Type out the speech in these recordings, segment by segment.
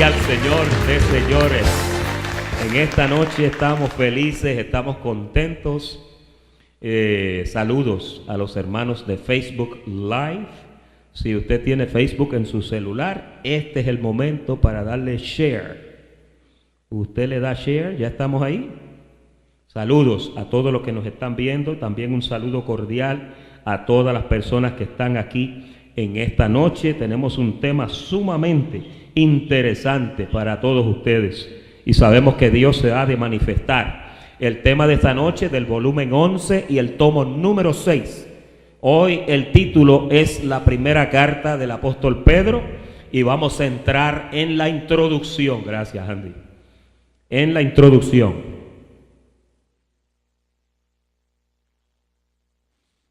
al Señor de señores. En esta noche estamos felices, estamos contentos. Saludos a los hermanos de Facebook Live. Si usted tiene Facebook en su celular, este es el momento para darle share. Usted le da share, ya estamos ahí. Saludos a todos los que nos están viendo. También un saludo cordial a todas las personas que están aquí en esta noche. Tenemos un tema sumamente interesante para todos ustedes y sabemos que Dios se ha de manifestar. El tema de esta noche del volumen 11 y el tomo número 6. Hoy el título es la primera carta del apóstol Pedro y vamos a entrar en la introducción. Gracias, Andy. En la introducción.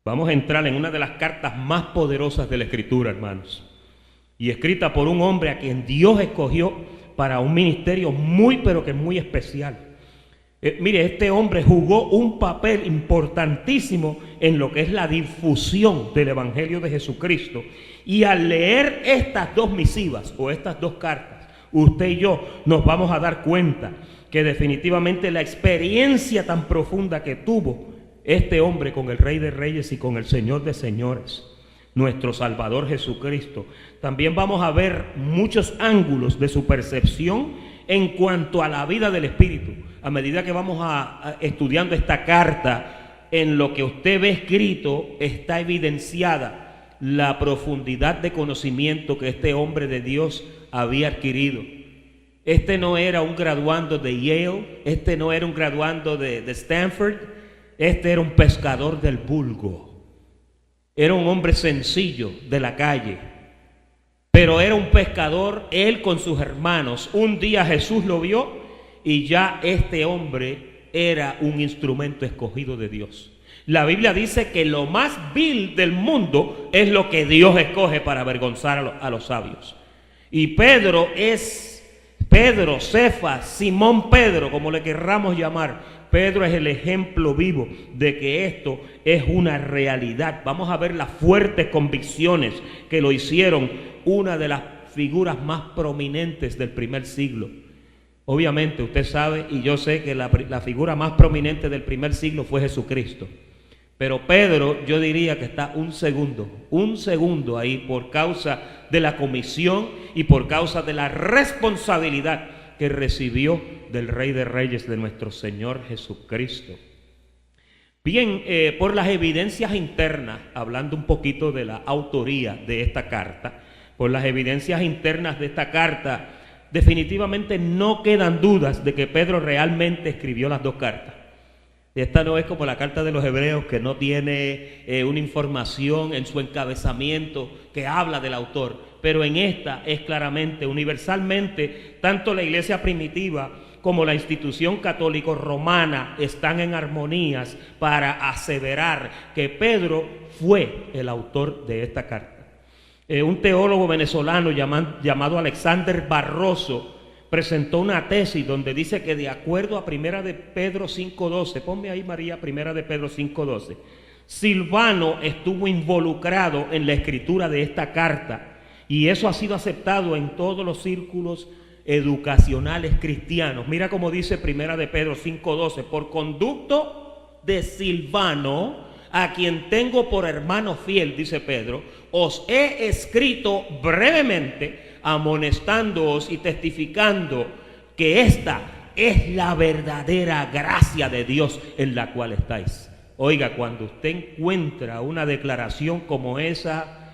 Vamos a entrar en una de las cartas más poderosas de la Escritura, hermanos, y escrita por un hombre a quien Dios escogió para un ministerio muy, pero que muy especial. Mire, este hombre jugó un papel importantísimo en lo que es la difusión del Evangelio de Jesucristo. Y al leer estas dos misivas o estas dos cartas, usted y yo nos vamos a dar cuenta que definitivamente la experiencia tan profunda que tuvo este hombre con el Rey de Reyes y con el Señor de Señores, nuestro Salvador Jesucristo, también vamos a ver muchos ángulos de su percepción en cuanto a la vida del Espíritu. A medida que vamos estudiando esta carta, en lo que usted ve escrito está evidenciada la profundidad de conocimiento que este hombre de Dios había adquirido. Este no era un graduando de Yale, este no era un graduando de Stanford, este era un pescador del vulgo. Era un hombre sencillo de la calle, pero era un pescador, él con sus hermanos. Un día Jesús lo vio y ya este hombre era un instrumento escogido de Dios. La Biblia dice que lo más vil del mundo es lo que Dios escoge para avergonzar a los sabios. Y Pedro es Pedro, Cefas, Simón Pedro, como le querramos llamar. Pedro es el ejemplo vivo de que esto es una realidad. Vamos a ver las fuertes convicciones que lo hicieron una de las figuras más prominentes del primer siglo. Obviamente usted sabe y yo sé que la figura más prominente del primer siglo fue Jesucristo. Pero Pedro, yo diría que está un segundo ahí por causa de la comisión y por causa de la responsabilidad que recibió del Rey de Reyes, de nuestro Señor Jesucristo. Bien, por las evidencias internas, hablando un poquito de la autoría de esta carta, por las evidencias internas de esta carta, definitivamente no quedan dudas de que Pedro realmente escribió las dos cartas. Esta no es como la carta de los Hebreos, que no tiene una información en su encabezamiento que habla del autor, pero en esta es claramente, universalmente, tanto la iglesia primitiva como la institución católico romana están en armonías para aseverar que Pedro fue el autor de esta carta. Un teólogo venezolano llamado Alexander Barroso presentó una tesis donde dice que de acuerdo a Primera de Pedro 5:12, ponme ahí María, Primera de Pedro 5:12, Silvano estuvo involucrado en la escritura de esta carta y eso ha sido aceptado en todos los círculos educacionales cristianos. Mira cómo dice Primera de Pedro 5:12, por conducto de Silvano, a quien tengo por hermano fiel, dice Pedro, os he escrito brevemente, amonestándoos y testificando que esta es la verdadera gracia de Dios en la cual estáis. Oiga, cuando usted encuentra una declaración como esa,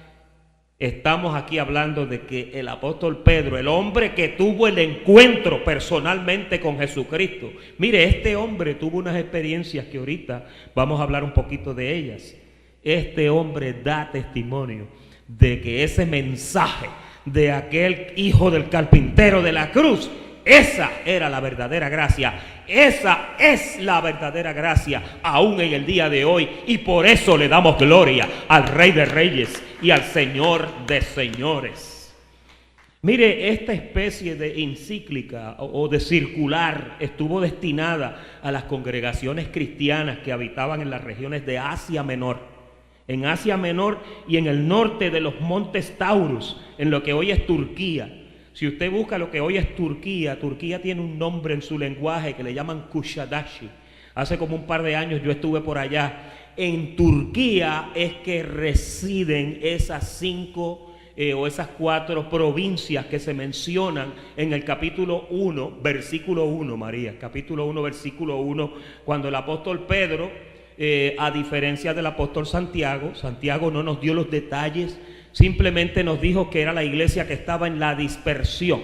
estamos aquí hablando de que el apóstol Pedro, el hombre que tuvo el encuentro personalmente con Jesucristo, mire, este hombre tuvo unas experiencias que ahorita vamos a hablar un poquito de ellas. Este hombre da testimonio de que ese mensaje de aquel hijo del carpintero de la cruz, esa era la verdadera gracia. Esa es la verdadera gracia aún en el día de hoy, y por eso le damos gloria al Rey de Reyes y al Señor de Señores. Mire, esta especie de encíclica o de circular estuvo destinada a las congregaciones cristianas que habitaban en las regiones de Asia Menor. En Asia Menor y en el norte de los montes Taurus, en lo que hoy es Turquía. Si usted busca lo que hoy es Turquía, Turquía tiene un nombre en su lenguaje que le llaman Kuşadasi. Hace como un par de años yo estuve por allá. En Turquía es que residen esas 5 o esas 4 provincias que se mencionan en el capítulo 1, versículo 1, María, capítulo 1, versículo 1, cuando el apóstol Pedro, a diferencia del apóstol Santiago, Santiago no nos dio los detalles, simplemente nos dijo que era la iglesia que estaba en la dispersión.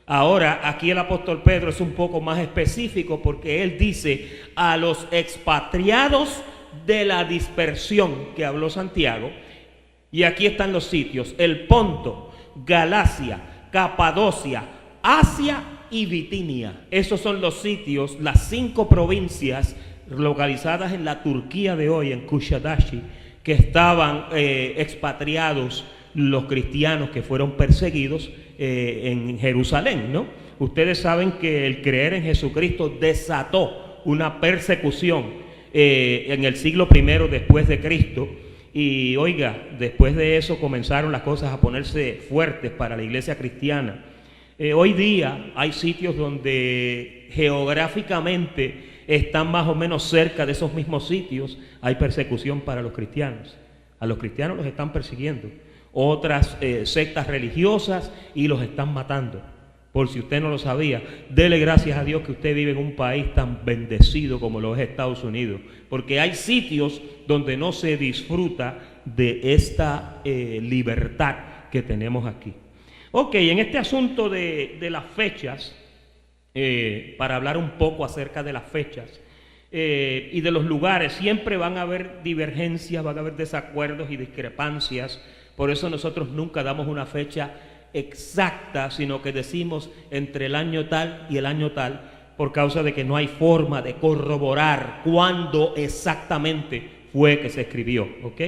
Ahora, aquí el apóstol Pedro es un poco más específico porque él dice a los expatriados de la dispersión que habló Santiago. Y aquí están los sitios: el Ponto, Galacia, Capadocia, Asia y Bitinia. Esos son los sitios, las 5 provincias localizadas en la Turquía de hoy, en Kuşadasi, que estaban expatriados los cristianos que fueron perseguidos en Jerusalén, ¿no? Ustedes saben que el creer en Jesucristo desató una persecución en el siglo I después de Cristo. Y oiga, después de eso comenzaron las cosas a ponerse fuertes para la iglesia cristiana. Hoy día hay sitios donde geográficamente están más o menos cerca de esos mismos sitios. Hay persecución para los cristianos. A los cristianos los están persiguiendo. Otras sectas religiosas y los están matando. Por si usted no lo sabía, dele gracias a Dios que usted vive en un país tan bendecido como lo es Estados Unidos, porque hay sitios donde no se disfruta de esta libertad que tenemos aquí. Ok, en este asunto de las fechas, para hablar un poco acerca de las fechas y de los lugares, siempre van a haber divergencias, van a haber desacuerdos y discrepancias. Por eso nosotros nunca damos una fecha exacta, sino que decimos entre el año tal y el año tal, por causa de que no hay forma de corroborar cuándo exactamente fue que se escribió, ¿ok?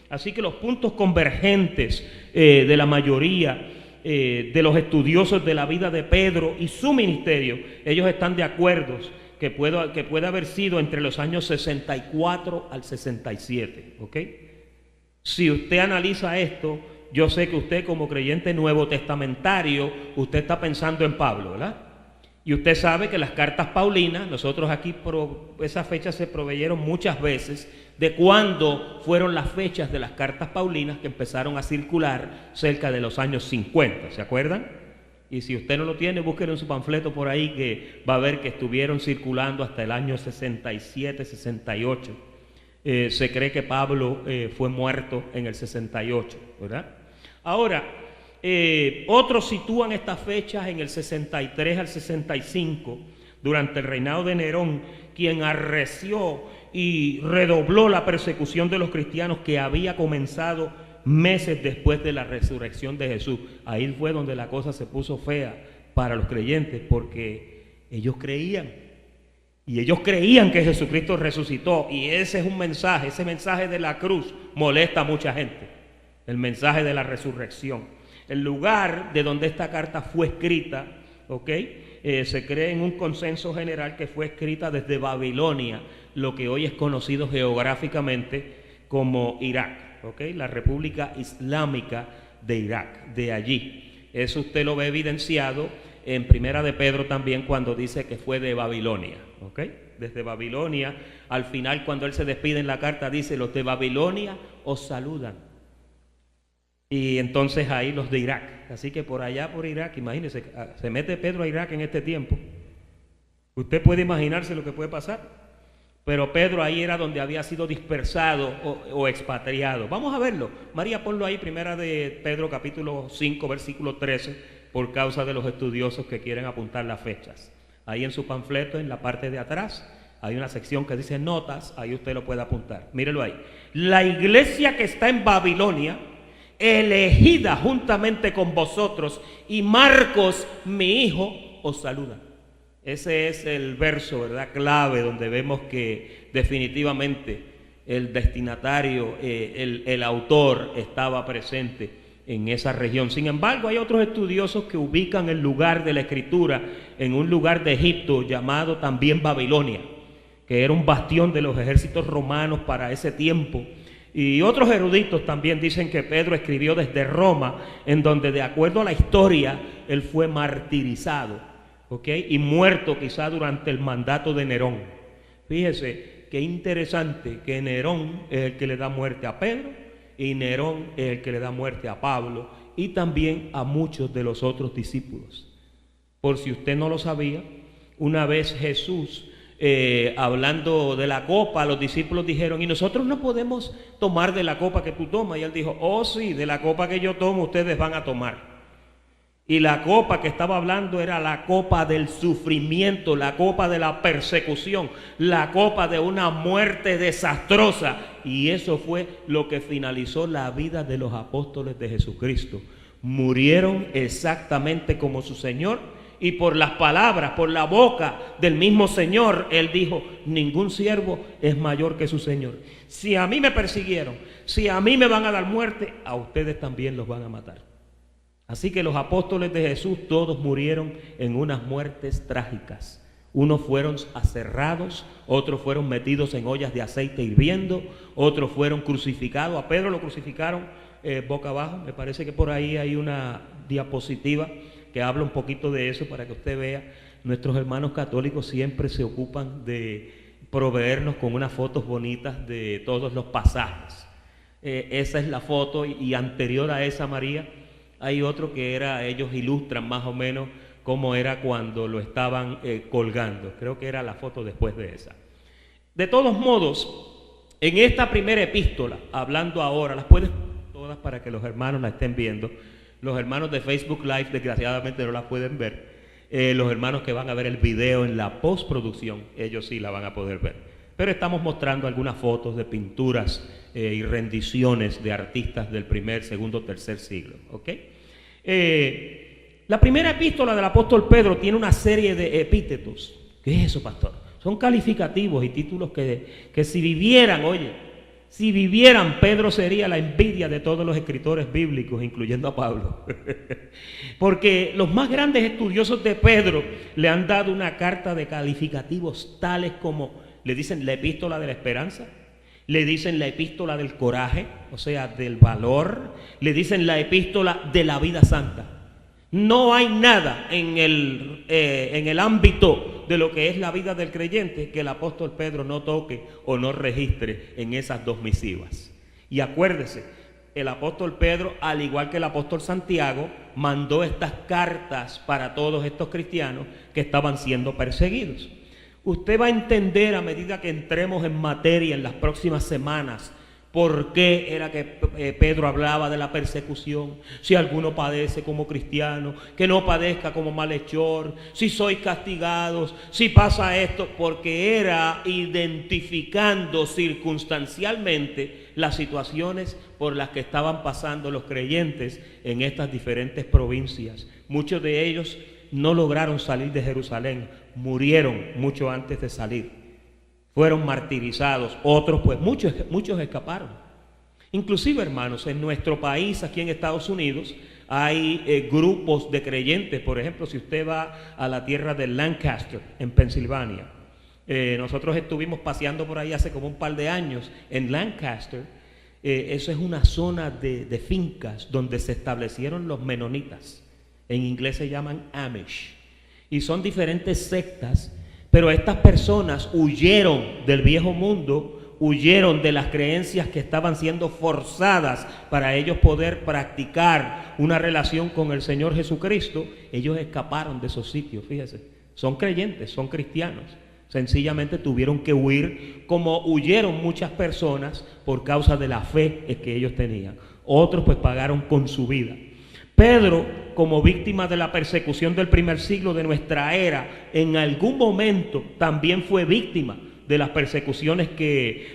Así que los puntos convergentes de la mayoría de los estudiosos de la vida de Pedro y su ministerio, ellos están de acuerdo que puede haber sido entre los años 64 al 67, ¿ok? Si usted analiza esto, yo sé que usted como creyente nuevo testamentario, usted está pensando en Pablo, ¿verdad? Y usted sabe que las cartas paulinas, nosotros aquí esas fechas se proveyeron muchas veces de cuándo fueron las fechas de las cartas paulinas que empezaron a circular cerca de los años 50, ¿se acuerdan? Y si usted no lo tiene, búsquelo en su panfleto por ahí, que va a ver que estuvieron circulando hasta el año 67, 68. Se cree que Pablo fue muerto en el 68, ¿verdad? Ahora, otros sitúan estas fechas en el 63 al 65, durante el reinado de Nerón, quien arreció y redobló la persecución de los cristianos que había comenzado meses después de la resurrección de Jesús. Ahí fue donde la cosa se puso fea para los creyentes, porque ellos creían. Y ellos creían que Jesucristo resucitó. Y ese es un mensaje, ese mensaje de la cruz molesta a mucha gente. El mensaje de la resurrección. El lugar de donde esta carta fue escrita, ¿ok? Se cree en un consenso general que fue escrita desde Babilonia, lo que hoy es conocido geográficamente como Irak, ¿ok? La República Islámica de Irak, de allí. Eso usted lo ve evidenciado en Primera de Pedro también, cuando dice que fue de Babilonia, ¿ok? Desde Babilonia, al final cuando él se despide en la carta dice: los de Babilonia os saludan. Y entonces ahí los de Irak. Así que por allá, por Irak, imagínense, se mete Pedro a Irak en este tiempo. Usted puede imaginarse lo que puede pasar. Pero Pedro ahí era donde había sido dispersado o expatriado. Vamos a verlo. María, ponlo ahí, Primera de Pedro capítulo 5, versículo 13, por causa de los estudiosos que quieren apuntar las fechas. Ahí en su panfleto, en la parte de atrás, hay una sección que dice notas, ahí usted lo puede apuntar. Mírelo ahí. La iglesia que está en Babilonia, elegida juntamente con vosotros, y Marcos, mi hijo, os saluda. Ese es el verso, ¿verdad?, clave, donde vemos que definitivamente el destinatario, el autor estaba presente en esa región. Sin embargo, hay otros estudiosos que ubican el lugar de la escritura en un lugar de Egipto llamado también Babilonia, que era un bastión de los ejércitos romanos para ese tiempo. Y otros eruditos también dicen que Pedro escribió desde Roma, en donde de acuerdo a la historia, él fue martirizado, ¿ok? Y muerto quizá durante el mandato de Nerón. Fíjese qué interesante que Nerón es el que le da muerte a Pedro y Nerón es el que le da muerte a Pablo y también a muchos de los otros discípulos. Por si usted no lo sabía, una vez Jesús, hablando de la copa, los discípulos dijeron: y nosotros no podemos tomar de la copa que tú tomas. Y él dijo: oh sí, de la copa que yo tomo ustedes van a tomar. Y la copa que estaba hablando era la copa del sufrimiento, la copa de la persecución, la copa de una muerte desastrosa. Y eso fue lo que finalizó la vida de los apóstoles de Jesucristo. Murieron exactamente como su Señor. Y por las palabras, por la boca del mismo Señor, Él dijo: ningún siervo es mayor que su Señor. Si a mí me persiguieron, si a mí me van a dar muerte, a ustedes también los van a matar. Así que los apóstoles de Jesús todos murieron en unas muertes trágicas. Unos fueron aserrados, otros fueron metidos en ollas de aceite hirviendo, otros fueron crucificados. A Pedro lo crucificaron boca abajo. Me parece que por ahí hay una diapositiva que habla un poquito de eso para que usted vea. Nuestros hermanos católicos siempre se ocupan de proveernos con unas fotos bonitas de todos los pasajes. Esa es la foto, y anterior a esa, María, hay otro que ellos ilustran más o menos cómo era cuando lo estaban colgando. Creo que era la foto después de esa. De todos modos, en esta primera epístola, hablando ahora, las puedes todas para que los hermanos la estén viendo. Los hermanos de Facebook Live desgraciadamente no la pueden ver. Los hermanos que van a ver el video en la postproducción, ellos sí la van a poder ver. Pero estamos mostrando algunas fotos de pinturas y rendiciones de artistas del primer, segundo, tercer siglo. ¿Ok? La primera epístola del apóstol Pedro tiene una serie de epítetos. ¿Qué es eso, pastor? Son calificativos y títulos que si vivieran, si vivieran, Pedro sería la envidia de todos los escritores bíblicos, incluyendo a Pablo. Porque los más grandes estudiosos de Pedro le han dado una carta de calificativos tales como, le dicen la epístola de la esperanza, le dicen la epístola del coraje, o sea, del valor, le dicen la epístola de la vida santa. No hay nada en el ámbito de lo que es la vida del creyente que el apóstol Pedro no toque o no registre en esas dos misivas. Y acuérdese, el apóstol Pedro, al igual que el apóstol Santiago, mandó estas cartas para todos estos cristianos que estaban siendo perseguidos. Usted va a entender a medida que entremos en materia en las próximas semanas por qué era que Pedro hablaba de la persecución. Si alguno padece como cristiano, que no padezca como malhechor. Si sois castigados, si pasa esto, porque era identificando circunstancialmente las situaciones por las que estaban pasando los creyentes en estas diferentes provincias. Muchos de ellos no lograron salir de Jerusalén, murieron mucho antes de salir. Fueron martirizados, otros pues muchos escaparon. Inclusive, hermanos, en nuestro país, aquí en Estados Unidos, hay grupos de creyentes. Por ejemplo, si usted va a la tierra de Lancaster, en Pensilvania, nosotros estuvimos paseando por ahí hace como un par de años en Lancaster. Eso es una zona de fincas donde se establecieron los menonitas. En inglés se llaman Amish. Y son diferentes sectas. Pero estas personas huyeron del viejo mundo, huyeron de las creencias que estaban siendo forzadas para ellos poder practicar una relación con el Señor Jesucristo. Ellos escaparon de esos sitios, fíjese. Son creyentes, son cristianos. Sencillamente tuvieron que huir, como huyeron muchas personas por causa de la fe que ellos tenían. Otros pues pagaron con su vida. Pedro, como víctima de la persecución del primer siglo de nuestra era, en algún momento también fue víctima de las persecuciones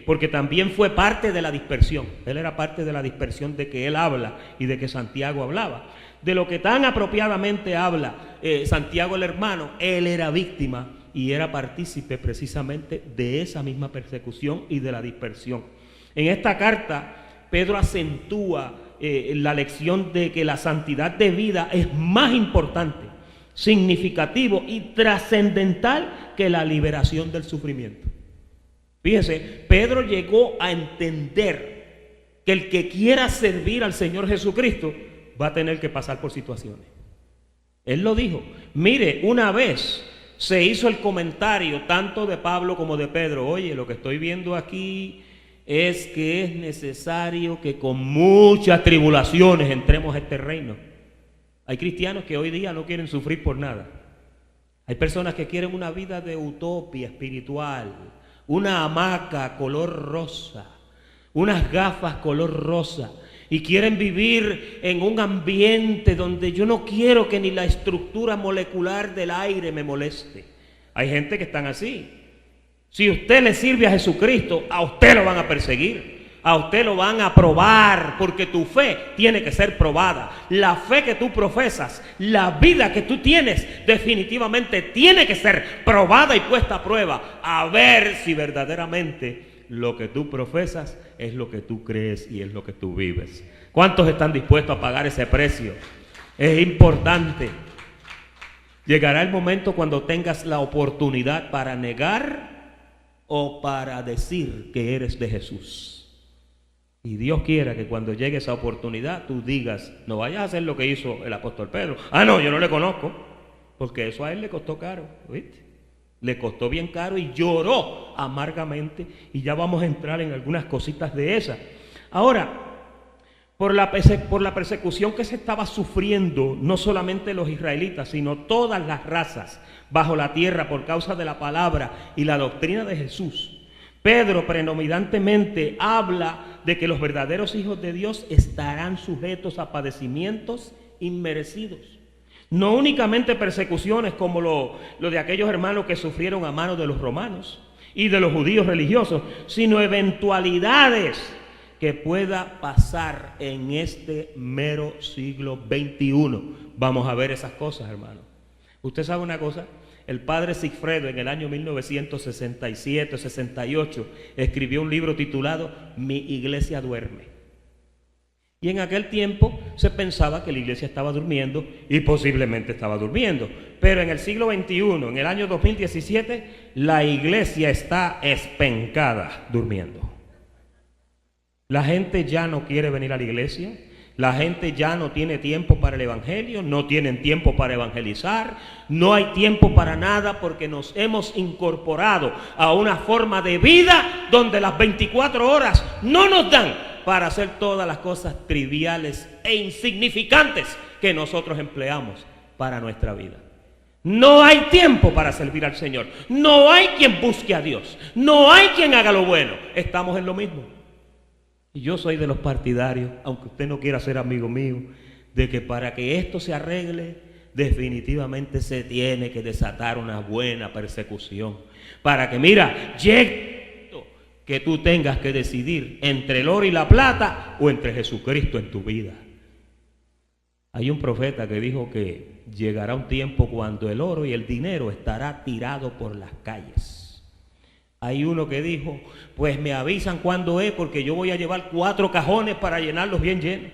porque también fue parte de la dispersión. Él era parte de la dispersión de que él habla y de que Santiago hablaba. De lo que tan apropiadamente habla Santiago el hermano, él era víctima y era partícipe precisamente de esa misma persecución y de la dispersión. En esta carta, Pedro acentúa la lección de que la santidad de vida es más importante, significativo y trascendental que la liberación del sufrimiento. Fíjese, Pedro llegó a entender que el que quiera servir al Señor Jesucristo va a tener que pasar por situaciones. Él lo dijo. Mire, una vez se hizo el comentario tanto de Pablo como de Pedro: oye, lo que estoy viendo aquí es que es necesario que con muchas tribulaciones entremos a este reino. Hay cristianos que hoy día no quieren sufrir por nada. Hay personas que quieren una vida de utopía espiritual, una hamaca color rosa, unas gafas color rosa, y quieren vivir en un ambiente donde yo no quiero que ni la estructura molecular del aire me moleste. Hay gente que están así. Si usted le sirve a Jesucristo, a usted lo van a perseguir, a usted lo van a probar, porque tu fe tiene que ser probada. La fe que tú profesas, la vida que tú tienes, definitivamente tiene que ser probada y puesta a prueba, a ver si verdaderamente lo que tú profesas es lo que tú crees y es lo que tú vives. ¿Cuántos están dispuestos a pagar ese precio? Es importante. Llegará el momento cuando tengas la oportunidad para negar o para decir que eres de Jesús. Y Dios quiera que cuando llegue esa oportunidad tú digas: no vayas a hacer lo que hizo el apóstol Pedro. Ah, no, yo no le conozco. Porque eso a él le costó caro, ¿viste? Le costó bien caro y lloró amargamente. Y ya vamos a entrar en algunas cositas de esas. Ahora, por la persecución que se estaba sufriendo, no solamente los israelitas, sino todas las razas bajo la tierra por causa de la palabra y la doctrina de Jesús, Pedro predominantemente habla de que los verdaderos hijos de Dios estarán sujetos a padecimientos inmerecidos. No únicamente persecuciones como lo de aquellos hermanos que sufrieron a manos de los romanos y de los judíos religiosos, sino eventualidades que pueda pasar en este mero siglo XXI. Vamos a ver esas cosas, hermano. Usted sabe una cosa: el padre Sigfredo en el año 1967-68 escribió un libro titulado Mi iglesia duerme. Y en aquel tiempo se pensaba que la iglesia estaba durmiendo, y posiblemente estaba durmiendo. Pero en el siglo XXI, en el año 2017, la iglesia está espencada durmiendo. La gente ya no quiere venir a la iglesia. La gente ya no tiene tiempo para el evangelio, no tienen tiempo para evangelizar, no hay tiempo para nada, porque nos hemos incorporado a una forma de vida donde las 24 horas no nos dan para hacer todas las cosas triviales e insignificantes que nosotros empleamos para nuestra vida. No hay tiempo para servir al Señor, no hay quien busque a Dios, no hay quien haga lo bueno, estamos en lo mismo. Y yo soy de los partidarios, aunque usted no quiera ser amigo mío, de que para que esto se arregle, definitivamente se tiene que desatar una buena persecución. Para que, mira, llegue que tú tengas que decidir entre el oro y la plata o entre Jesucristo en tu vida. Hay un profeta que dijo que llegará un tiempo cuando el oro y el dinero estará tirado por las calles. Hay uno que dijo: pues me avisan cuándo es, porque yo voy a llevar 4 cajones para llenarlos bien llenos.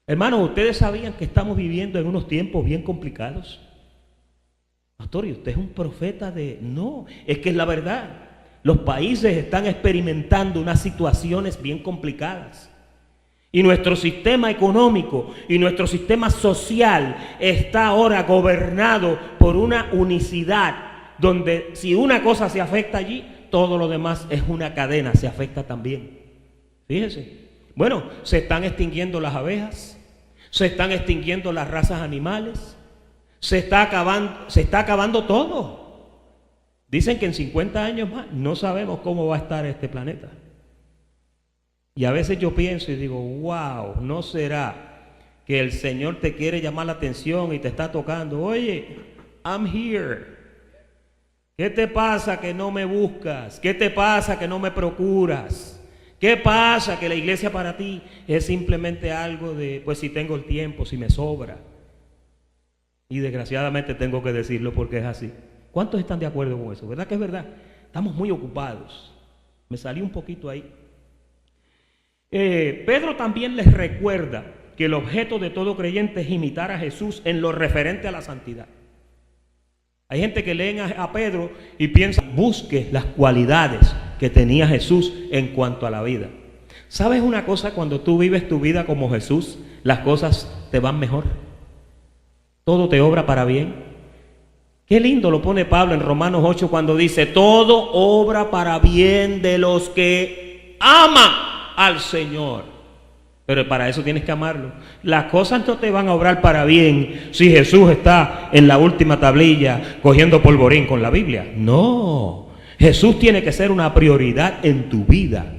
Hermanos, ¿ustedes sabían que estamos viviendo en unos tiempos bien complicados? Pastor, ¿y usted es un profeta de...? No, es que es la verdad. Los países están experimentando unas situaciones bien complicadas. Y nuestro sistema económico y nuestro sistema social está ahora gobernado por una unicidad, donde si una cosa se afecta allí, todo lo demás es una cadena, se afecta también. Fíjese. Bueno, se están extinguiendo las abejas, se están extinguiendo las razas animales, se está acabando todo. Dicen que en 50 años más no sabemos cómo va a estar este planeta. Y a veces yo pienso y digo: wow, ¿no será que el Señor te quiere llamar la atención y te está tocando? Oye, I'm here. ¿Qué te pasa que no me buscas? ¿Qué te pasa que no me procuras? ¿Qué pasa que la iglesia para ti es simplemente algo de, pues si tengo el tiempo, si me sobra? Y desgraciadamente tengo que decirlo porque es así. ¿Cuántos están de acuerdo con eso? ¿Verdad que es verdad? Estamos muy ocupados. Me salí un poquito ahí. Pedro también les recuerda que el objeto de todo creyente es imitar a Jesús en lo referente a la santidad. Hay gente que leen a Pedro y piensa: busque las cualidades que tenía Jesús en cuanto a la vida. ¿Sabes una cosa? Cuando tú vives tu vida como Jesús, las cosas te van mejor. Todo te obra para bien. Qué lindo lo pone Pablo en Romanos 8 cuando dice, todo obra para bien de los que aman al Señor. Pero para eso tienes que amarlo. Las cosas no te van a obrar para bien si Jesús está en la última tablilla cogiendo polvorín con la Biblia. No, Jesús tiene que ser una prioridad en tu vida,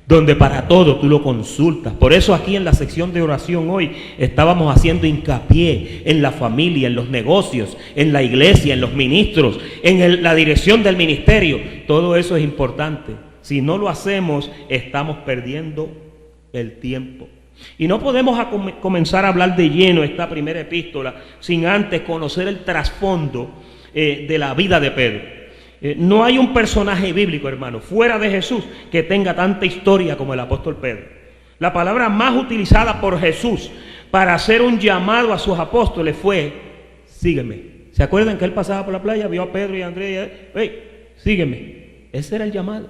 donde para todo tú lo consultas. Por eso aquí en la sección de oración hoy estábamos haciendo hincapié en la familia, en los negocios, en la iglesia, en los ministros, en la dirección del ministerio. Todo eso es importante. Si no lo hacemos, estamos perdiendo el tiempo. Y no podemos comenzar a hablar de lleno esta primera epístola sin antes conocer el trasfondo de la vida de Pedro. No hay un personaje bíblico, hermano, fuera de Jesús que tenga tanta historia como el apóstol Pedro. La palabra más utilizada por Jesús para hacer un llamado a sus apóstoles fue, sígueme. ¿Se acuerdan que él pasaba por la playa, vio a Pedro y a Andrés? Hey, sígueme. Ese era el llamado.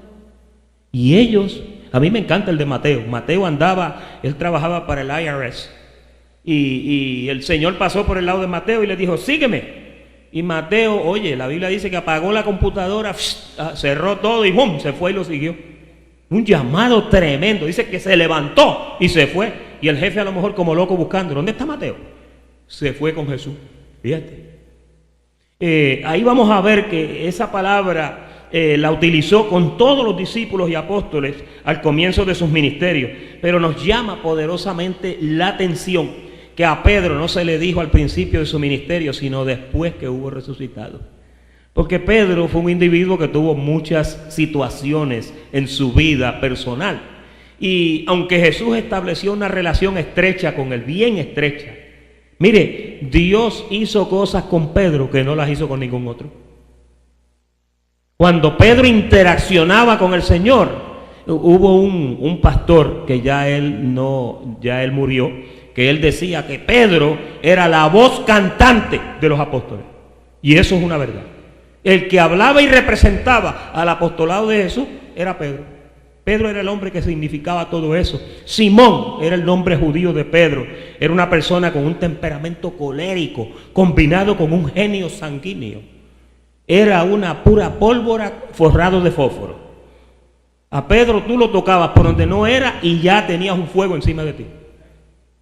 Y ellos, a mí me encanta el de Mateo. Mateo andaba, él trabajaba para el IRS. Y el Señor pasó por el lado de Mateo y le dijo, sígueme. Y Mateo, oye, la Biblia dice que apagó la computadora, cerró todo y ¡bum!, se fue y lo siguió. Un llamado tremendo. Dice que se levantó y se fue. Y el jefe a lo mejor como loco buscando, ¿dónde está Mateo? Se fue con Jesús. Fíjate. Ahí vamos a ver que esa palabra la utilizó con todos los discípulos y apóstoles al comienzo de sus ministerios. Pero nos llama poderosamente la atención que a Pedro no se le dijo al principio de su ministerio, sino después que hubo resucitado. Porque Pedro fue un individuo que tuvo muchas situaciones en su vida personal. Y aunque Jesús estableció una relación estrecha con él, bien estrecha, mire, Dios hizo cosas con Pedro que no las hizo con ningún otro. Cuando Pedro interaccionaba con el Señor, hubo un pastor que ya él murió, que él decía que Pedro era la voz cantante de los apóstoles. Y eso es una verdad. El que hablaba y representaba al apostolado de Jesús era Pedro. Pedro era el hombre que significaba todo eso. Simón era el nombre judío de Pedro. Era una persona con un temperamento colérico, combinado con un genio sanguíneo. Era una pura pólvora forrado de fósforo. A Pedro tú lo tocabas por donde no era y ya tenías un fuego encima de ti.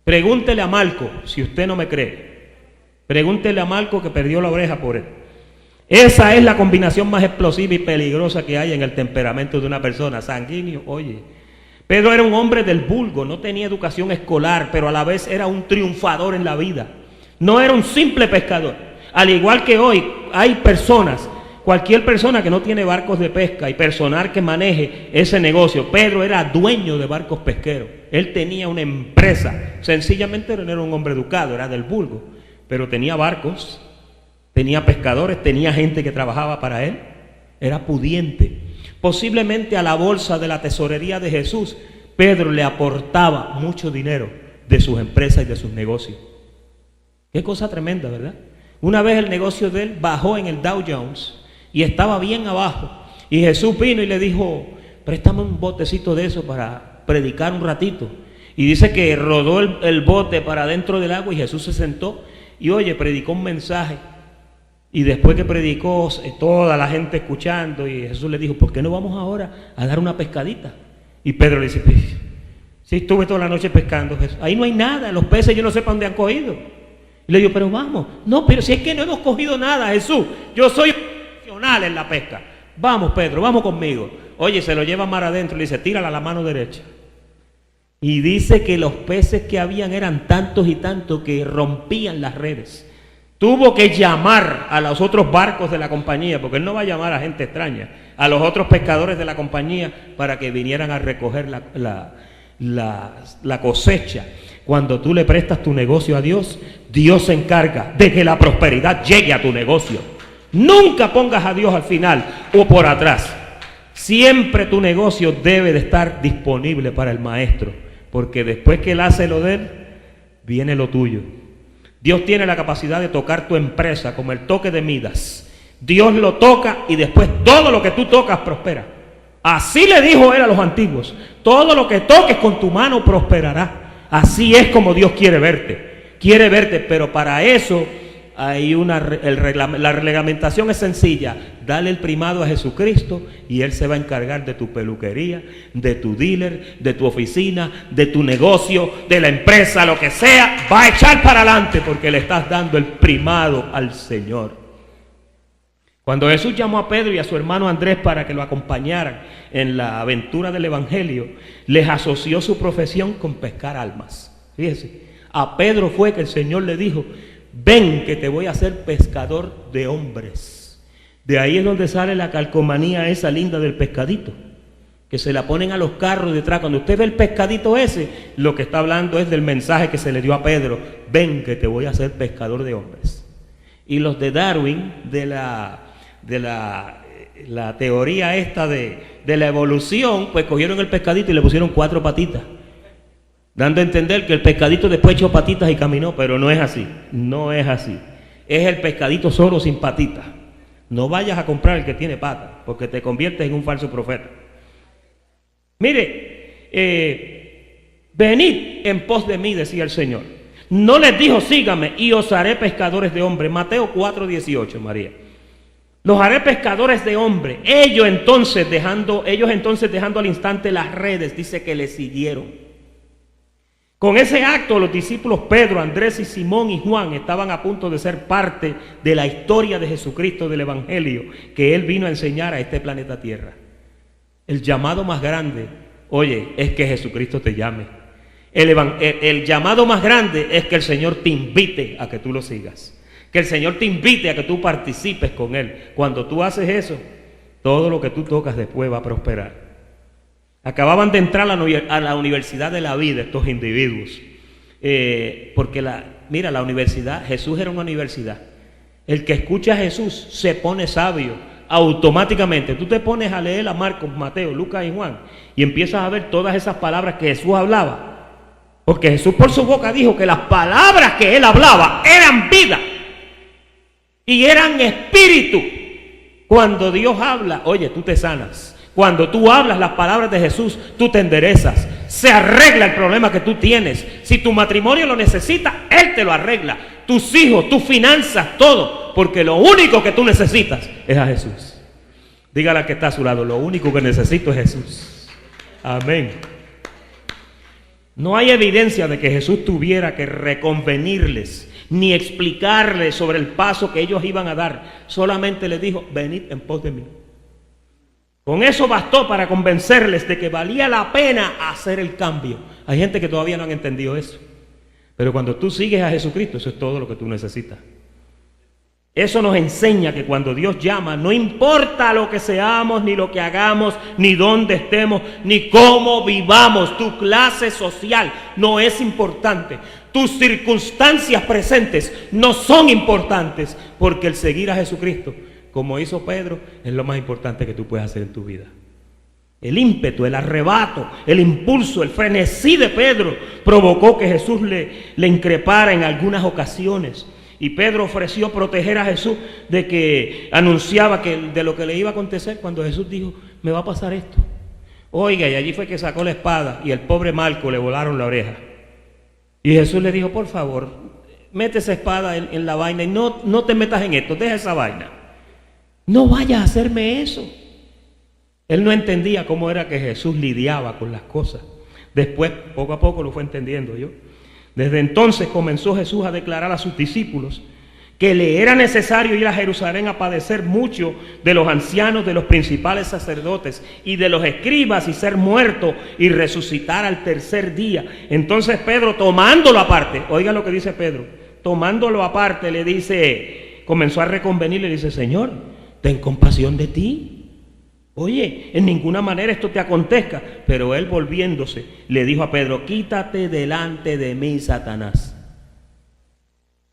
Pregúntele a Marco, si usted no me cree. Pregúntele a Marco que perdió la oreja por él. Esa es la combinación más explosiva y peligrosa que hay en el temperamento de una persona. Sanguíneo, oye. Pedro era un hombre del vulgo, no tenía educación escolar, pero a la vez era un triunfador en la vida. No era un simple pescador. Al igual que hoy hay personas, cualquier persona que no tiene barcos de pesca y personal que maneje ese negocio. Pedro era dueño de barcos pesqueros. Él tenía una empresa. Sencillamente no era un hombre educado, era del vulgo. Pero tenía barcos, tenía pescadores, tenía gente que trabajaba para él. Era pudiente. Posiblemente a la bolsa de la tesorería de Jesús, Pedro le aportaba mucho dinero de sus empresas y de sus negocios. Qué cosa tremenda, ¿verdad? Una vez el negocio de él bajó en el Dow Jones y estaba bien abajo. Y Jesús vino y le dijo, préstame un botecito de eso para predicar un ratito. Y dice que rodó el bote para dentro del agua y Jesús se sentó y oye, predicó un mensaje. Y después que predicó, toda la gente escuchando, y Jesús le dijo, ¿por qué no vamos ahora a dar una pescadita? Y Pedro le dice, si estuve toda la noche pescando, Jesús, ahí no hay nada, los peces yo no sé para dónde han cogido. Y le digo, pero vamos, no, pero si es que no hemos cogido nada, Jesús, yo soy profesional en la pesca. Vamos, Pedro, vamos conmigo. Oye, se lo lleva mar adentro y le dice, tírala a la mano derecha. Y dice que los peces que habían eran tantos y tantos que rompían las redes. Tuvo que llamar a los otros barcos de la compañía, porque él no va a llamar a gente extraña, a los otros pescadores de la compañía para que vinieran a recoger la cosecha. Cuando tú le prestas tu negocio a Dios, Dios se encarga de que la prosperidad llegue a tu negocio. Nunca pongas a Dios al final o por atrás. Siempre tu negocio debe de estar disponible para el maestro, porque después que él hace lo de él, viene lo tuyo. Dios tiene la capacidad de tocar tu empresa como el toque de Midas. Dios lo toca y después todo lo que tú tocas prospera. Así le dijo él a los antiguos: todo lo que toques con tu mano prosperará. Así es como Dios quiere verte, pero para eso hay la reglamentación es sencilla: dale el primado a Jesucristo y Él se va a encargar de tu peluquería, de tu dealer, de tu oficina, de tu negocio, de la empresa, lo que sea, va a echar para adelante porque le estás dando el primado al Señor. Cuando Jesús llamó a Pedro y a su hermano Andrés para que lo acompañaran en la aventura del Evangelio, les asoció su profesión con pescar almas. Fíjese, a Pedro fue que el Señor le dijo: ven que te voy a hacer pescador de hombres. De ahí es donde sale la calcomanía esa linda del pescadito, que se la ponen a los carros detrás. Cuando usted ve el pescadito ese, lo que está hablando es del mensaje que se le dio a Pedro: ven que te voy a hacer pescador de hombres. Y los de Darwin, de la teoría esta de la evolución, pues cogieron el pescadito y le pusieron 4 patitas, dando a entender que el pescadito después echó patitas y caminó, pero no es así, no es así. Es el pescadito solo sin patitas. No vayas a comprar el que tiene patas, porque te conviertes en un falso profeta. Mire, venid en pos de mí, decía el Señor. No les dijo: sígame y os haré pescadores de hombres. Mateo 4:18, María. Los haré pescadores de hombres. Ellos entonces dejando al instante las redes, dice que le siguieron. Con ese acto, los discípulos Pedro, Andrés y Simón y Juan estaban a punto de ser parte de la historia de Jesucristo, del Evangelio que Él vino a enseñar a este planeta Tierra. El llamado más grande, oye, es que Jesucristo te llame. El llamado más grande es que el Señor te invite a que tú lo sigas. Que el Señor te invite a que tú participes con Él. Cuando tú haces eso, todo lo que tú tocas después va a prosperar. Acababan de entrar a la universidad de la vida estos individuos. Porque la universidad, Jesús era una universidad. El que escucha a Jesús se pone sabio automáticamente. Tú te pones a leer a Marcos, Mateo, Lucas y Juan y empiezas a ver todas esas palabras que Jesús hablaba. Porque Jesús por su boca dijo que las palabras que Él hablaba eran vida y eran espíritu. Cuando Dios habla, oye, tú te sanas. Cuando tú hablas las palabras de Jesús, tú te enderezas. Se arregla el problema que tú tienes. Si tu matrimonio lo necesita, Él te lo arregla. Tus hijos, tus finanzas, todo. Porque lo único que tú necesitas es a Jesús. Dígale al que está a su lado: lo único que necesito es Jesús. Amén. No hay evidencia de que Jesús tuviera que reconvenirles ni explicarles sobre el paso que ellos iban a dar. Solamente les dijo: venid en pos de mí. Con eso bastó para convencerles de que valía la pena hacer el cambio. Hay gente que todavía no han entendido eso. Pero cuando tú sigues a Jesucristo, eso es todo lo que tú necesitas. Eso nos enseña que cuando Dios llama, no importa lo que seamos, ni lo que hagamos, ni dónde estemos, ni cómo vivamos, tu clase social no es importante. Tus circunstancias presentes no son importantes, porque el seguir a Jesucristo, como hizo Pedro, es lo más importante que tú puedes hacer en tu vida. El ímpetu, el arrebato, el impulso, el frenesí de Pedro provocó que Jesús le increpara en algunas ocasiones. Y Pedro ofreció proteger a Jesús de que anunciaba de lo que le iba a acontecer cuando Jesús dijo: me va a pasar esto. Oiga, y allí fue que sacó la espada y el pobre Marco le volaron la oreja. Y Jesús le dijo: por favor, mete esa espada en la vaina y no te metas en esto, deja esa vaina. No vayas a hacerme eso. Él no entendía cómo era que Jesús lidiaba con las cosas. Después, poco a poco, lo fue entendiendo yo. Desde entonces comenzó Jesús a declarar a sus discípulos que le era necesario ir a Jerusalén a padecer mucho de los ancianos, de los principales sacerdotes y de los escribas, y ser muerto y resucitar al tercer día. Entonces Pedro, tomándolo aparte, oiga lo que dice Pedro, tomándolo aparte, le dice, comenzó a reconvenirle, le dice: Señor, ten compasión de ti. Oye, en ninguna manera esto te acontezca. Pero él, volviéndose, le dijo a Pedro: quítate delante de mí, Satanás.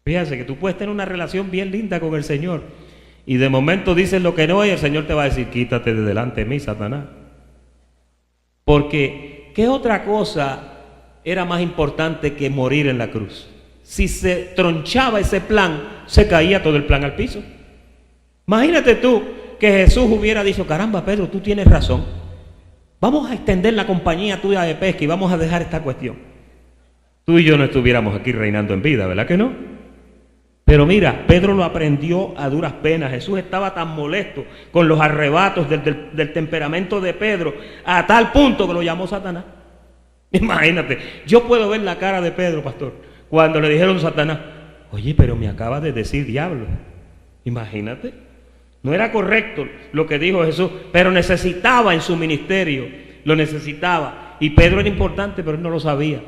Fíjate que tú puedes tener una relación bien linda con el Señor y de momento dices lo que no, y el Señor te va a decir: quítate de delante de mí, Satanás. Porque ¿qué otra cosa era más importante que morir en la cruz? Si se tronchaba ese plan, se caía todo el plan al piso. Imagínate tú que Jesús hubiera dicho: caramba, Pedro, tú tienes razón. Vamos a extender la compañía tuya de pesca y vamos a dejar esta cuestión. Tú y yo no estuviéramos aquí reinando en vida, ¿verdad que no? Pero mira, Pedro lo aprendió a duras penas. Jesús estaba tan molesto con los arrebatos del temperamento de Pedro, a tal punto que lo llamó Satanás. Imagínate, yo puedo ver la cara de Pedro, pastor, cuando le dijeron a Satanás, oye, pero me acaba de decir diablo. Imagínate, no era correcto lo que dijo Jesús, pero necesitaba en su ministerio, lo necesitaba. Y Pedro era importante, pero él no lo sabía.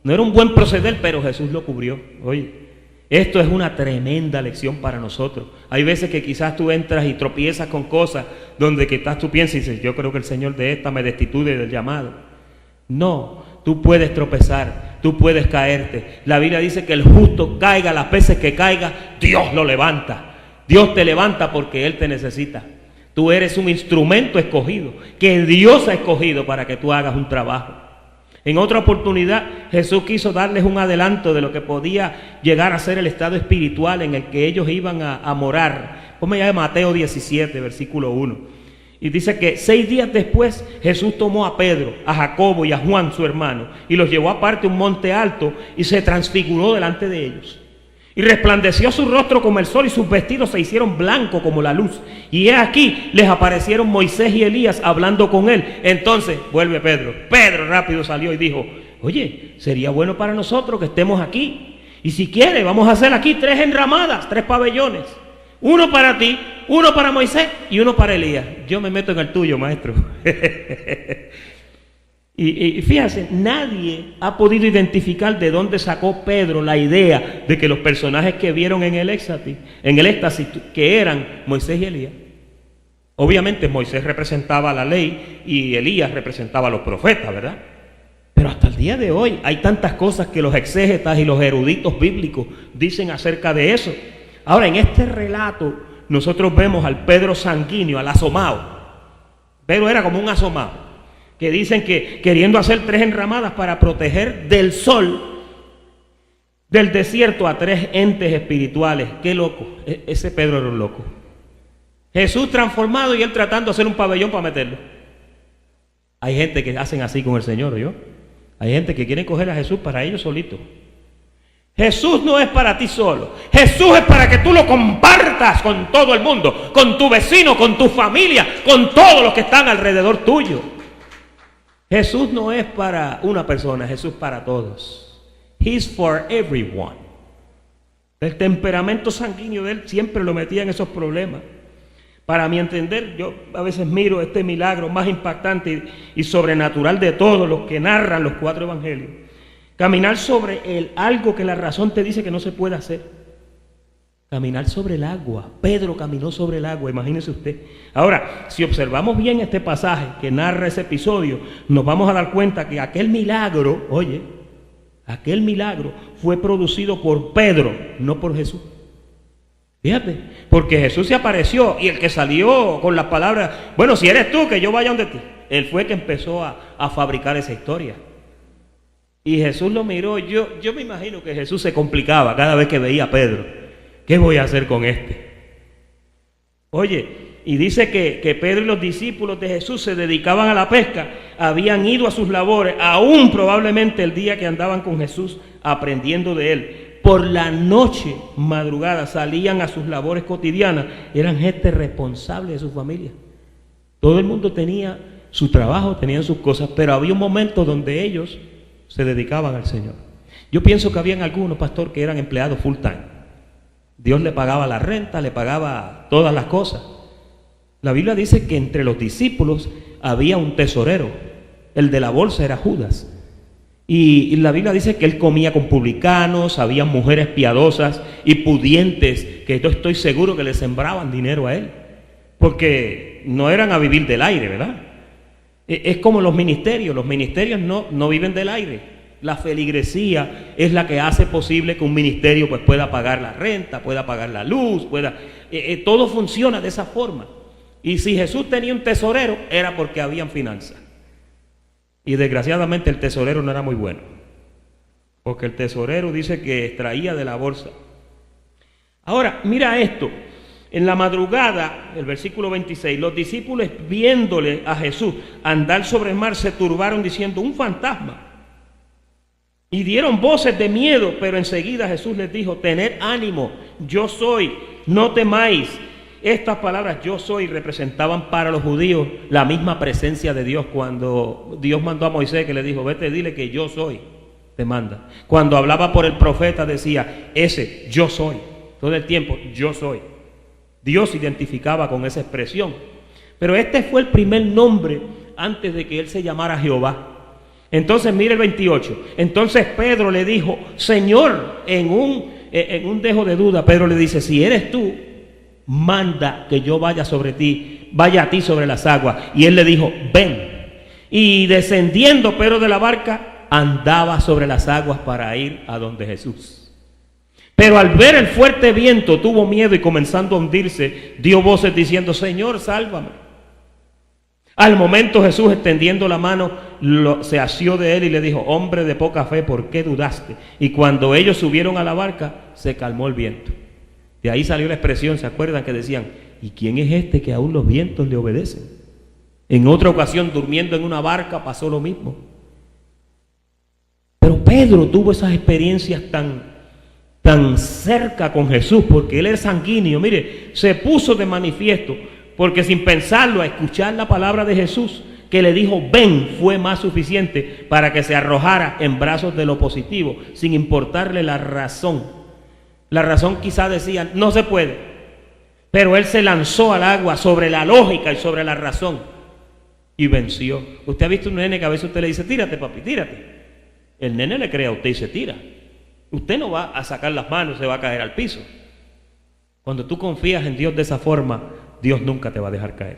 No era un buen proceder, pero Jesús lo cubrió. Oye, esto es una tremenda lección para nosotros. Hay veces que quizás tú entras y tropiezas con cosas donde quizás tú piensas y dices, yo creo que el Señor de esta me destituye del llamado. No, tú puedes tropezar, tú puedes caerte. La Biblia dice que el justo caiga las veces que caiga, Dios lo levanta. Dios te levanta porque Él te necesita. Tú eres un instrumento escogido, que Dios ha escogido para que tú hagas un trabajo. En otra oportunidad, Jesús quiso darles un adelanto de lo que podía llegar a ser el estado espiritual en el que ellos iban a morar. Ponme ya Mateo 17, versículo 1. Y dice que 6 días después, Jesús tomó a Pedro, a Jacobo y a Juan, su hermano, y los llevó aparte a un monte alto y se transfiguró delante de ellos. Y resplandeció su rostro como el sol y sus vestidos se hicieron blancos como la luz. Y he aquí, les aparecieron Moisés y Elías hablando con él. Entonces, vuelve Pedro. Pedro rápido salió y dijo, oye, sería bueno para nosotros que estemos aquí. Y si quiere, vamos a hacer aquí 3 enramadas, 3 pabellones. Uno para ti, uno para Moisés y uno para Elías. Yo me meto en el tuyo, maestro. Y fíjense, nadie ha podido identificar de dónde sacó Pedro la idea de que los personajes que vieron en el éxtasis que eran Moisés y Elías. Obviamente Moisés representaba la ley y Elías representaba a los profetas, ¿verdad? Pero hasta el día de hoy hay tantas cosas que los exégetas y los eruditos bíblicos dicen acerca de eso. Ahora, en este relato nosotros vemos al Pedro sanguíneo, al asomado. Pedro era como un asomado, que dicen que queriendo hacer 3 enramadas para proteger del sol, del desierto a 3 entes espirituales. ¡Qué loco! Ese Pedro era un loco. Jesús transformado y él tratando de hacer un pabellón para meterlo. Hay gente que hacen así con el Señor, ¿yo? Hay gente que quiere coger a Jesús para ellos solitos. Jesús no es para ti solo. Jesús es para que tú lo compartas con todo el mundo, con tu vecino, con tu familia, con todos los que están alrededor tuyo. Jesús no es para una persona, Jesús para todos. He's for everyone. El temperamento sanguíneo de él siempre lo metía en esos problemas. Para mi entender, yo a veces miro este milagro más impactante y sobrenatural de todos los que narran los 4 evangelios. Caminar sobre algo que la razón te dice que no se puede hacer. Caminar sobre el agua. Pedro caminó sobre el agua, imagínese usted. Ahora, si observamos bien este pasaje que narra ese episodio, nos vamos a dar cuenta que aquel milagro, oye, aquel milagro fue producido por Pedro, no por Jesús. Fíjate, porque Jesús se apareció y el que salió con las palabras, bueno, si eres tú, que yo vaya donde ti. Él fue el que empezó a fabricar esa historia. Y Jesús lo miró. Yo me imagino que Jesús se complicaba cada vez que veía a Pedro. ¿Qué voy a hacer con este? Oye, y dice que Pedro y los discípulos de Jesús se dedicaban a la pesca, habían ido a sus labores, aún probablemente el día que andaban con Jesús aprendiendo de él. Por la noche, madrugada, salían a sus labores cotidianas, eran gente responsable de su familia. Todo el mundo tenía su trabajo, tenían sus cosas, pero había un momento donde ellos se dedicaban al Señor. Yo pienso que habían algunos, pastor, que eran empleados full time. Dios le pagaba la renta, le pagaba todas las cosas. La Biblia dice que entre los discípulos había un tesorero. El de la bolsa era Judas. Y la Biblia dice que él comía con publicanos, había mujeres piadosas y pudientes que yo estoy seguro que le sembraban dinero a él. Porque no eran a vivir del aire, ¿verdad? Es como los ministerios no viven del aire. La feligresía es la que hace posible que un ministerio pues pueda pagar la renta, pueda pagar la luz, todo funciona de esa forma. Y si Jesús tenía un tesorero, era porque habían finanzas. Y desgraciadamente el tesorero no era muy bueno, porque el tesorero dice que extraía de la bolsa. Ahora, mira esto. En la madrugada, el versículo 26, los discípulos viéndole a Jesús andar sobre el mar se turbaron diciendo, un fantasma. Y dieron voces de miedo, pero enseguida Jesús les dijo, tened ánimo, yo soy, no temáis. Estas palabras yo soy representaban para los judíos la misma presencia de Dios. Cuando Dios mandó a Moisés que le dijo, vete, dile que yo soy, te manda. Cuando hablaba por el profeta decía, ese yo soy, todo el tiempo yo soy. Dios se identificaba con esa expresión. Pero este fue el primer nombre antes de que él se llamara Jehová. Entonces mire el 28. Entonces Pedro le dijo, Señor, en un dejo de duda, Pedro le dice, si eres tú, manda que yo vaya a ti sobre las aguas. Y él le dijo, ven. Y descendiendo Pedro de la barca, andaba sobre las aguas para ir a donde Jesús. Pero al ver el fuerte viento tuvo miedo y comenzando a hundirse, dio voces diciendo, Señor, sálvame. Al momento Jesús, extendiendo la mano, se asió de él y le dijo, hombre de poca fe, ¿por qué dudaste? Y cuando ellos subieron a la barca, se calmó el viento. De ahí salió la expresión, ¿se acuerdan? Que decían, ¿y quién es este que aún los vientos le obedecen? En otra ocasión, durmiendo en una barca, pasó lo mismo. Pero Pedro tuvo esas experiencias tan cerca con Jesús, porque él es sanguíneo. Mire, se puso de manifiesto, porque sin pensarlo, a escuchar la palabra de Jesús, que le dijo, ven, fue más suficiente para que se arrojara en brazos de lo positivo, sin importarle la razón. La razón quizá decía, no se puede, pero él se lanzó al agua sobre la lógica y sobre la razón, y venció. Usted ha visto un nene que a veces usted le dice, tírate papi, tírate. El nene le cree a usted y se tira. Usted no va a sacar las manos, se va a caer al piso. Cuando tú confías en Dios de esa forma, Dios nunca te va a dejar caer.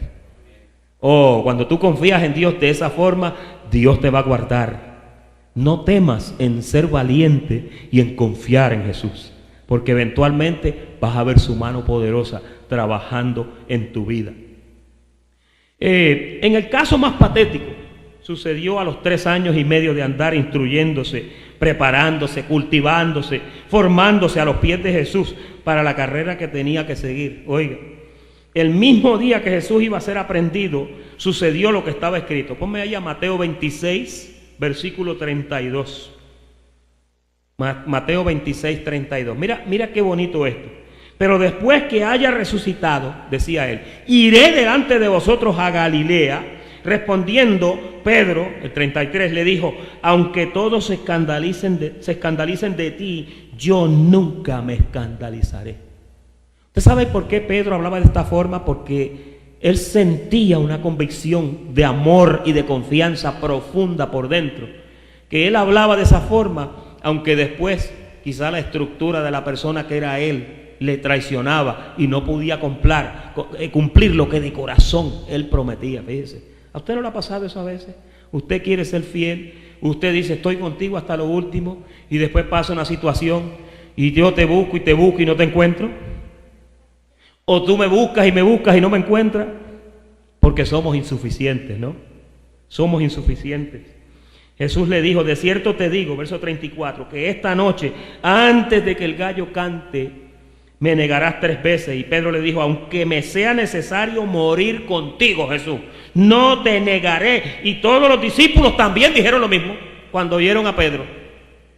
Cuando tú confías en Dios de esa forma, Dios te va a guardar. No temas en ser valiente y en confiar en Jesús, porque eventualmente vas a ver su mano poderosa trabajando en tu vida. En el caso más patético, sucedió a los 3 años y medio de andar instruyéndose, preparándose, cultivándose, formándose a los pies de Jesús para la carrera que tenía que seguir. Oiga, el mismo día que Jesús iba a ser aprendido, sucedió lo que estaba escrito. Ponme ahí a Mateo 26, versículo 32. Mateo 26, 32. Mira qué bonito esto. Pero después que haya resucitado, decía él, iré delante de vosotros a Galilea. Respondiendo Pedro, el 33, le dijo, aunque todos se escandalicen de ti, yo nunca me escandalizaré. ¿Usted sabe por qué Pedro hablaba de esta forma? Porque él sentía una convicción de amor y de confianza profunda por dentro, que él hablaba de esa forma, aunque después quizá la estructura de la persona que era él le traicionaba y no podía cumplir lo que de corazón él prometía. Fíjese. ¿A usted no le ha pasado eso a veces? Usted quiere ser fiel, usted dice estoy contigo hasta lo último y después pasa una situación y yo te busco y no te encuentro. O tú me buscas y no me encuentras, porque somos insuficientes, ¿no? Somos insuficientes. Jesús le dijo, de cierto te digo, verso 34, que esta noche, antes de que el gallo cante, me negarás 3 veces. Y Pedro le dijo, aunque me sea necesario morir contigo, Jesús, no te negaré. Y todos los discípulos también dijeron lo mismo cuando oyeron a Pedro.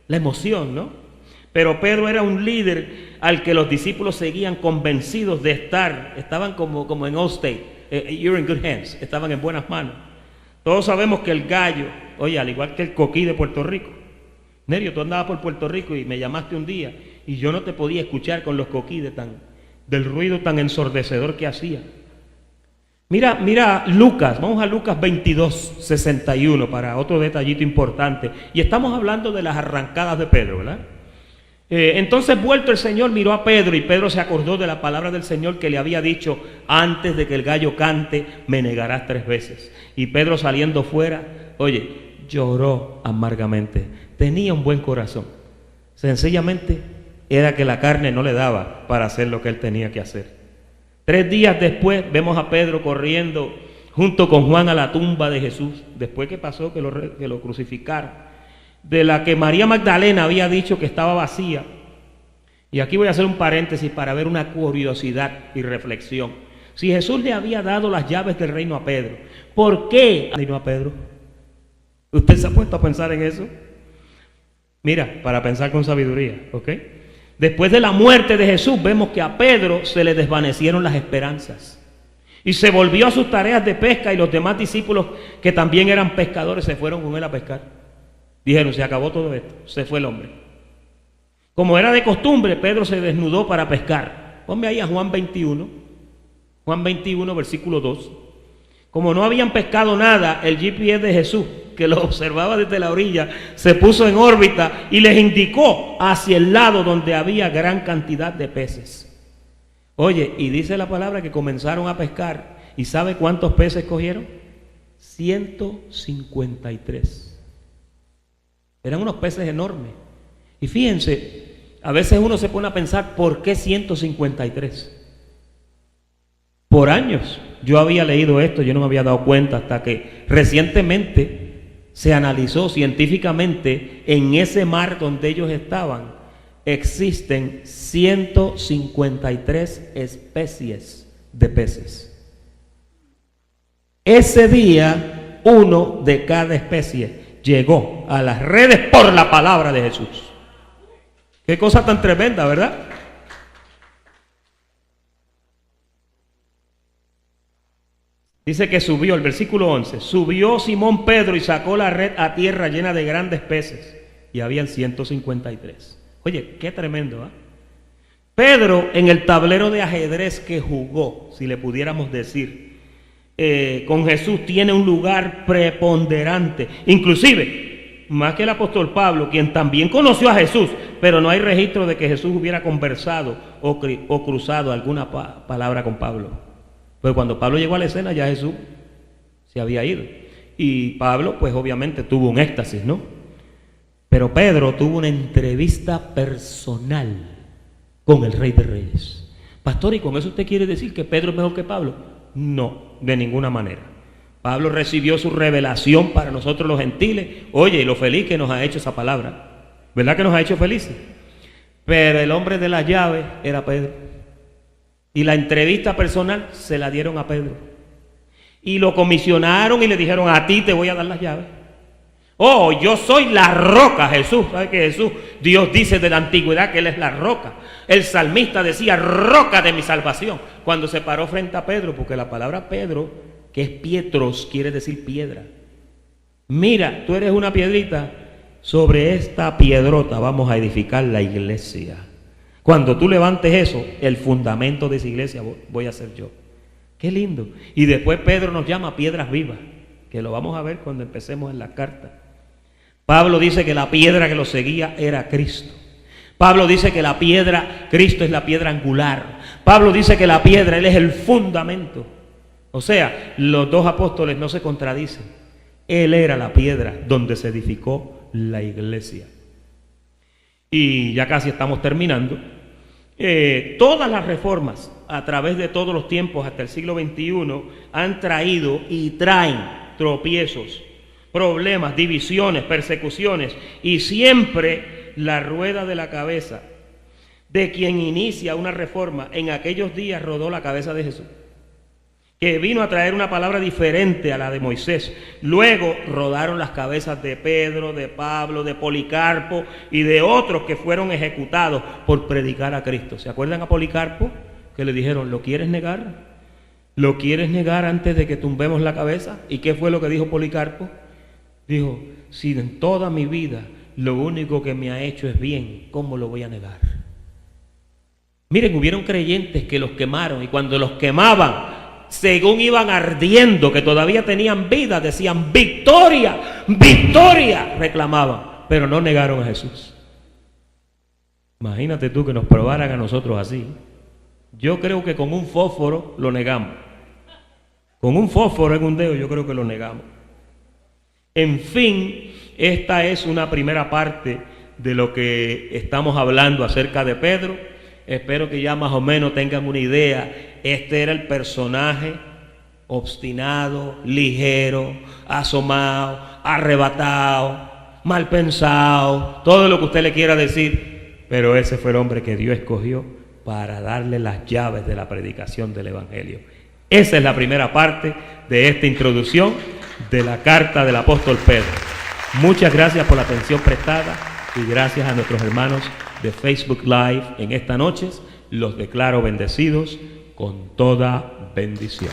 La emoción, ¿no? Pero Pedro era un líder al que los discípulos seguían convencidos de estaban como en All State, you're in good hands, estaban en buenas manos. Todos sabemos que el gallo, oye, al igual que el coquí de Puerto Rico. Nerio, tú andabas por Puerto Rico y me llamaste un día y yo no te podía escuchar con los coquíes del ruido tan ensordecedor que hacía. Mira Lucas, vamos a Lucas 22, 61 para otro detallito importante. Y estamos hablando de las arrancadas de Pedro, ¿verdad? Entonces vuelto el Señor miró a Pedro y Pedro se acordó de la palabra del Señor que le había dicho, antes de que el gallo cante me negarás 3 veces. Y Pedro saliendo fuera, oye, lloró amargamente. Tenía un buen corazón, sencillamente era que la carne no le daba para hacer lo que él tenía que hacer. 3 días después vemos a Pedro corriendo junto con Juan a la tumba de Jesús, después que pasó que lo crucificaron, de la que María Magdalena había dicho que estaba vacía. Y aquí voy a hacer un paréntesis para ver una curiosidad y reflexión. Si Jesús le había dado las llaves del reino a Pedro, ¿por qué no a Pedro? ¿Usted se ha puesto a pensar en eso? Mira, para pensar con sabiduría, ¿ok? Después de la muerte de Jesús, vemos que a Pedro se le desvanecieron las esperanzas. Y se volvió a sus tareas de pesca, y los demás discípulos que también eran pescadores se fueron con él a pescar. Dijeron, se acabó todo esto, se fue el hombre. Como era de costumbre, Pedro se desnudó para pescar. Ponme ahí a Juan 21. Juan 21, versículo 2. Como no habían pescado nada, el GPS de Jesús, que lo observaba desde la orilla, se puso en órbita y les indicó hacia el lado donde había gran cantidad de peces. Oye, y dice la palabra que comenzaron a pescar. ¿Y sabe cuántos peces cogieron? 153. Eran unos peces enormes. Y fíjense, a veces uno se pone a pensar, ¿por qué 153? Por años yo había leído esto, yo no me había dado cuenta hasta que recientemente se analizó científicamente en ese mar donde ellos estaban. Existen 153 especies de peces. Ese día, uno de cada especie llegó a las redes por la palabra de Jesús. Qué cosa tan tremenda, ¿verdad? Dice que subió, el versículo 11, subió Simón Pedro y sacó la red a tierra llena de grandes peces, y habían 153. Oye, qué tremendo, ¿eh? Pedro, en el tablero de ajedrez que jugó, si le pudiéramos decir, con Jesús, tiene un lugar preponderante, inclusive más que el apóstol Pablo, quien también conoció a Jesús, pero no hay registro de que Jesús hubiera conversado o cruzado alguna palabra con Pablo. Pero cuando Pablo llegó a la escena, ya Jesús se había ido. Y Pablo, pues obviamente tuvo un éxtasis, ¿no? Pero Pedro tuvo una entrevista personal con el Rey de Reyes. Pastor, ¿y con eso usted quiere decir que Pedro es mejor que Pablo? No, de ninguna manera. Pablo recibió su revelación para nosotros los gentiles. Oye, y lo feliz que nos ha hecho esa palabra. ¿Verdad que nos ha hecho felices? Pero el hombre de las llaves era Pedro. Y la entrevista personal se la dieron a Pedro. Y lo comisionaron y le dijeron, a ti te voy a dar las llaves. Oh, yo soy la roca, Jesús. ¿Sabe que Jesús? Dios dice de la antigüedad que Él es la roca. El salmista decía, roca de mi salvación, cuando se paró frente a Pedro, porque la palabra Pedro, que es Pietros, quiere decir piedra. Mira, tú eres una piedrita, sobre esta piedrota vamos a edificar la iglesia. Cuando tú levantes eso, el fundamento de esa iglesia voy a ser yo. Qué lindo. Y después Pedro nos llama piedras vivas, que lo vamos a ver cuando empecemos en la carta. Pablo dice que la piedra que lo seguía era Cristo. Pablo dice que la piedra, Cristo es la piedra angular. Pablo dice que la piedra, Él es el fundamento. O sea, los dos apóstoles no se contradicen. Él era la piedra donde se edificó la iglesia. Y ya casi estamos terminando. Todas las reformas a través de todos los tiempos hasta el siglo XXI han traído y traen tropiezos, problemas, divisiones, persecuciones, y siempre la rueda de la cabeza de quien inicia una reforma en aquellos días rodó la cabeza de Jesús, que vino a traer una palabra diferente a la de Moisés. Luego rodaron las cabezas de Pedro, de Pablo, de Policarpo y de otros que fueron ejecutados por predicar a Cristo. ¿Se acuerdan a Policarpo? Que le dijeron, ¿lo quieres negar? ¿Lo quieres negar antes de que tumbemos la cabeza? ¿Y qué fue lo que dijo Policarpo? Dijo, si en toda mi vida lo único que me ha hecho es bien, ¿cómo lo voy a negar? Miren, hubieron creyentes que los quemaron, y cuando los quemaban, según iban ardiendo, que todavía tenían vida, decían, ¡victoria! ¡Victoria! Reclamaban, pero no negaron a Jesús. Imagínate tú que nos probaran a nosotros así. Yo creo que con un fósforo lo negamos. Con un fósforo en un dedo yo creo que lo negamos. En fin, esta es una primera parte de lo que estamos hablando acerca de Pedro. Espero que ya más o menos tengan una idea. Este era el personaje obstinado, ligero, asomado, arrebatado, mal pensado, todo lo que usted le quiera decir. pero ese fue el hombre que Dios escogió para darle las llaves de la predicación del Evangelio. Esa es la primera parte de esta introducción de la carta del apóstol Pedro. Muchas gracias por la atención prestada y gracias a nuestros hermanos de Facebook Live en esta noche. Los declaro bendecidos con toda bendición.